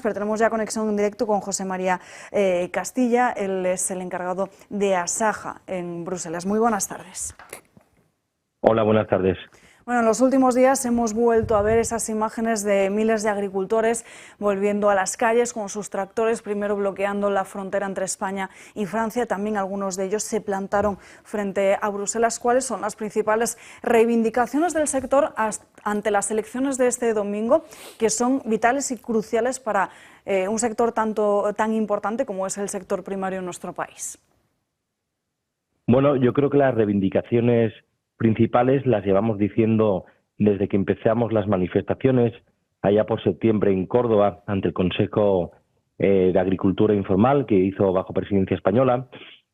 pero tenemos ya conexión en directo con José María Castilla. Él es el encargado de Asaja en Bruselas. Muy buenas tardes. Hola, buenas tardes. Bueno, en los últimos días hemos vuelto a ver esas imágenes de miles de agricultores volviendo a las calles con sus tractores, primero bloqueando la frontera entre España y Francia. También algunos de ellos se plantaron frente a Bruselas. ¿Cuáles son las principales reivindicaciones del sector ante las elecciones de este domingo, que son vitales y cruciales para un sector tan importante como es el sector primario en nuestro país? Bueno, yo creo que las reivindicaciones principales las llevamos diciendo desde que empezamos las manifestaciones allá por septiembre en Córdoba ante el Consejo de Agricultura Informal que hizo bajo presidencia española,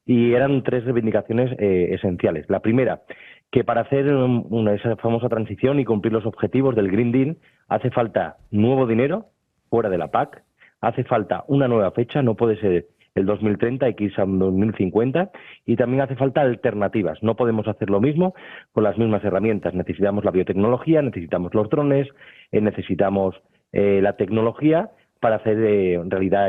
y eran tres reivindicaciones esenciales. La primera, que para hacer esa famosa transición y cumplir los objetivos del Green Deal hace falta nuevo dinero fuera de la PAC, hace falta una nueva fecha, no puede ser el 2030, hay que irse a 2050, y también hace falta alternativas. No podemos hacer lo mismo con las mismas herramientas. Necesitamos la biotecnología, necesitamos los drones, necesitamos la tecnología para hacer realidad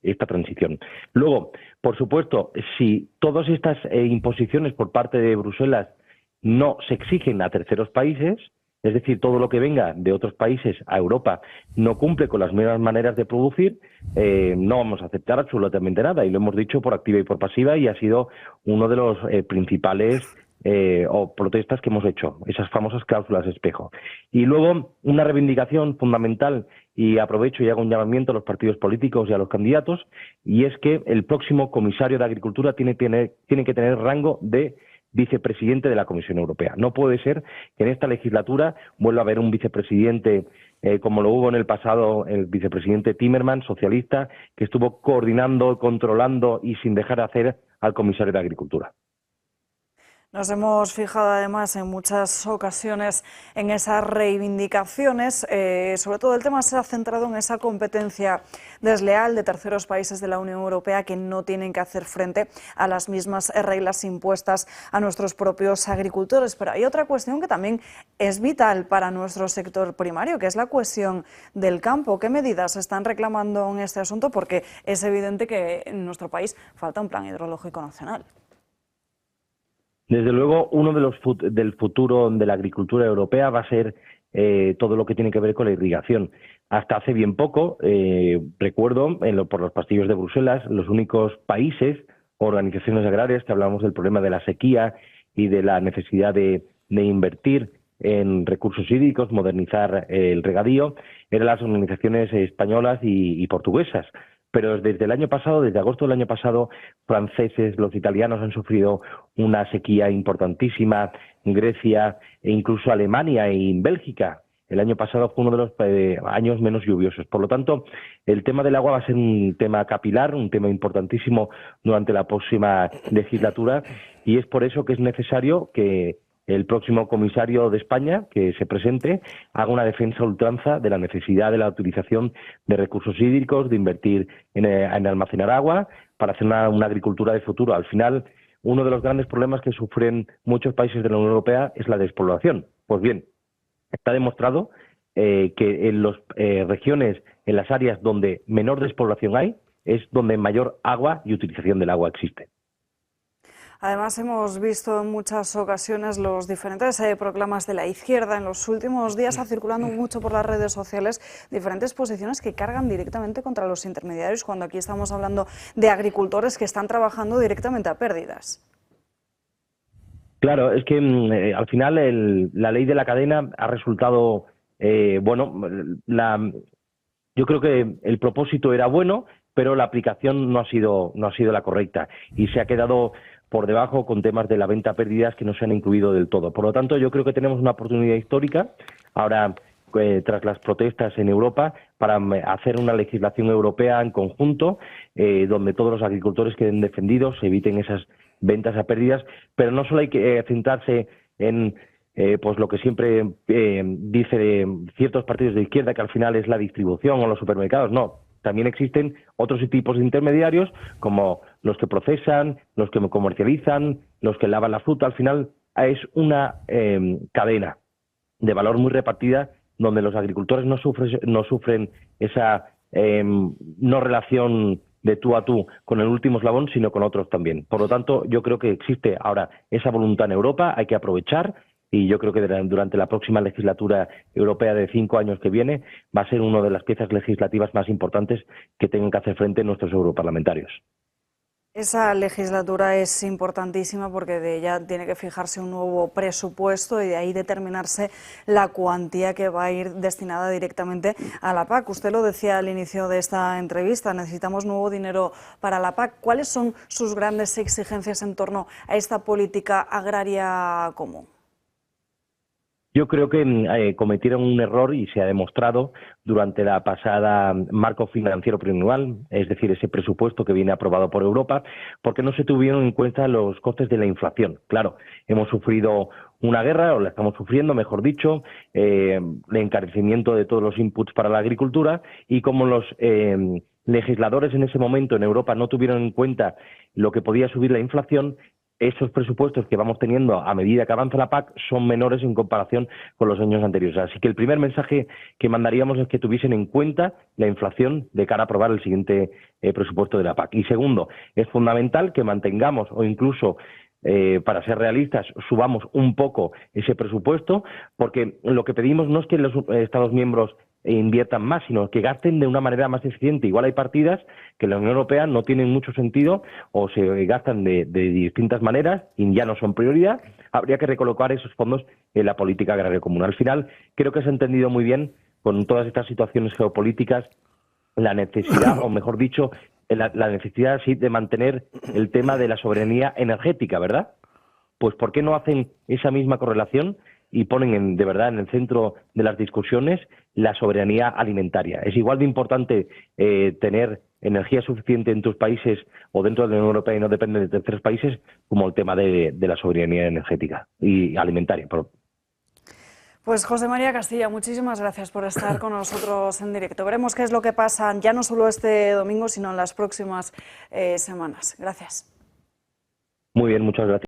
esta transición. Luego, por supuesto, si todas estas imposiciones por parte de Bruselas no se exigen a terceros países, es decir, todo lo que venga de otros países a Europa no cumple con las mismas maneras de producir, no vamos a aceptar absolutamente nada. Y lo hemos dicho por activa y por pasiva, y ha sido uno de los principales protestas que hemos hecho, esas famosas cláusulas espejo. Y luego, una reivindicación fundamental, y aprovecho y hago un llamamiento a los partidos políticos y a los candidatos, y es que el próximo comisario de Agricultura tiene que tener rango de vicepresidente de la Comisión Europea. No puede ser que en esta legislatura vuelva a haber un vicepresidente como lo hubo en el pasado, el vicepresidente Timmermans, socialista, que estuvo coordinando, controlando y sin dejar de hacer al comisario de Agricultura. Nos hemos fijado además en muchas ocasiones en esas reivindicaciones, sobre todo el tema se ha centrado en esa competencia desleal de terceros países de la Unión Europea que no tienen que hacer frente a las mismas reglas impuestas a nuestros propios agricultores. Pero hay otra cuestión que también es vital para nuestro sector primario, que es la cuestión del campo. ¿Qué medidas se están reclamando en este asunto? Porque es evidente que en nuestro país falta un plan hidrológico nacional. Desde luego, uno de los del futuro de la agricultura europea va a ser todo lo que tiene que ver con la irrigación. Hasta hace bien poco, recuerdo, por los pasillos de Bruselas, los únicos países o organizaciones agrarias que hablábamos del problema de la sequía y de la necesidad de invertir en recursos hídricos, modernizar el regadío, eran las organizaciones españolas y portuguesas. Pero desde el año pasado, desde agosto del año pasado, franceses, los italianos han sufrido una sequía importantísima, Grecia e incluso Alemania y Bélgica. El año pasado fue uno de los años menos lluviosos. Por lo tanto, el tema del agua va a ser un tema capilar, un tema importantísimo durante la próxima legislatura, y es por eso que es necesario que el próximo comisario de España que se presente haga una defensa a ultranza de la necesidad de la utilización de recursos hídricos, de invertir en almacenar agua para hacer una agricultura de futuro. Al final, uno de los grandes problemas que sufren muchos países de la Unión Europea es la despoblación. Pues bien, está demostrado que en las regiones, en las áreas donde menor despoblación hay, es donde mayor agua y utilización del agua existe. Además, hemos visto en muchas ocasiones los diferentes proclamas de la izquierda. En los últimos días ha circulado mucho por las redes sociales diferentes posiciones que cargan directamente contra los intermediarios, cuando aquí estamos hablando de agricultores que están trabajando directamente a pérdidas. Claro, es que al final la ley de la cadena ha resultado, yo creo que el propósito era bueno, pero la aplicación no ha sido la correcta y se ha quedado por debajo con temas de la venta a pérdidas que no se han incluido del todo. Por lo tanto, yo creo que tenemos una oportunidad histórica ahora, tras las protestas en Europa, para hacer una legislación europea en conjunto, donde todos los agricultores queden defendidos, se eviten esas ventas a pérdidas, pero no solo hay que centrarse en pues lo que siempre dice ciertos partidos de izquierda, que al final es la distribución o los supermercados. No, también existen otros tipos de intermediarios, como los que procesan, los que comercializan, los que lavan la fruta. Al final es una cadena de valor muy repartida, donde los agricultores no sufren esa no relación de tú a tú con el último eslabón, sino con otros también. Por lo tanto, yo creo que existe ahora esa voluntad en Europa, hay que aprovechar, y yo creo que durante la próxima legislatura europea de 5 años que viene va a ser una de las piezas legislativas más importantes que tengan que hacer frente nuestros europarlamentarios. Esa legislatura es importantísima porque de ella tiene que fijarse un nuevo presupuesto y de ahí determinarse la cuantía que va a ir destinada directamente a la PAC. Usted lo decía al inicio de esta entrevista, necesitamos nuevo dinero para la PAC. ¿Cuáles son sus grandes exigencias en torno a esta política agraria común? Yo creo que cometieron un error y se ha demostrado durante la pasada marco financiero plurianual, es decir, ese presupuesto que viene aprobado por Europa, porque no se tuvieron en cuenta los costes de la inflación. Claro, hemos sufrido una guerra, o la estamos sufriendo, mejor dicho, el encarecimiento de todos los inputs para la agricultura, y como los legisladores en ese momento en Europa no tuvieron en cuenta lo que podía subir la inflación, esos presupuestos que vamos teniendo a medida que avanza la PAC son menores en comparación con los años anteriores. Así que el primer mensaje que mandaríamos es que tuviesen en cuenta la inflación de cara a aprobar el siguiente presupuesto de la PAC. Y segundo, es fundamental que mantengamos o incluso para ser realistas, subamos un poco ese presupuesto, porque lo que pedimos no es que los Estados miembros inviertan más, sino que gasten de una manera más eficiente. Igual hay partidas que en la Unión Europea no tienen mucho sentido o se gastan de distintas maneras y ya no son prioridad. Habría que recolocar esos fondos en la política agraria común. Al final, creo que se ha entendido muy bien con todas estas situaciones geopolíticas la necesidad, o mejor dicho, la necesidad sí de mantener el tema de la soberanía energética, ¿verdad? Pues ¿por qué no hacen esa misma correlación y ponen de verdad en el centro de las discusiones la soberanía alimentaria? Es igual de importante tener energía suficiente en tus países o dentro de la Unión Europea y no depende de terceros países, como el tema de la soberanía energética y alimentaria. Pues José María Castilla, muchísimas gracias por estar con nosotros en directo. Veremos qué es lo que pasa ya no solo este domingo, sino en las próximas semanas. Gracias. Muy bien, muchas gracias.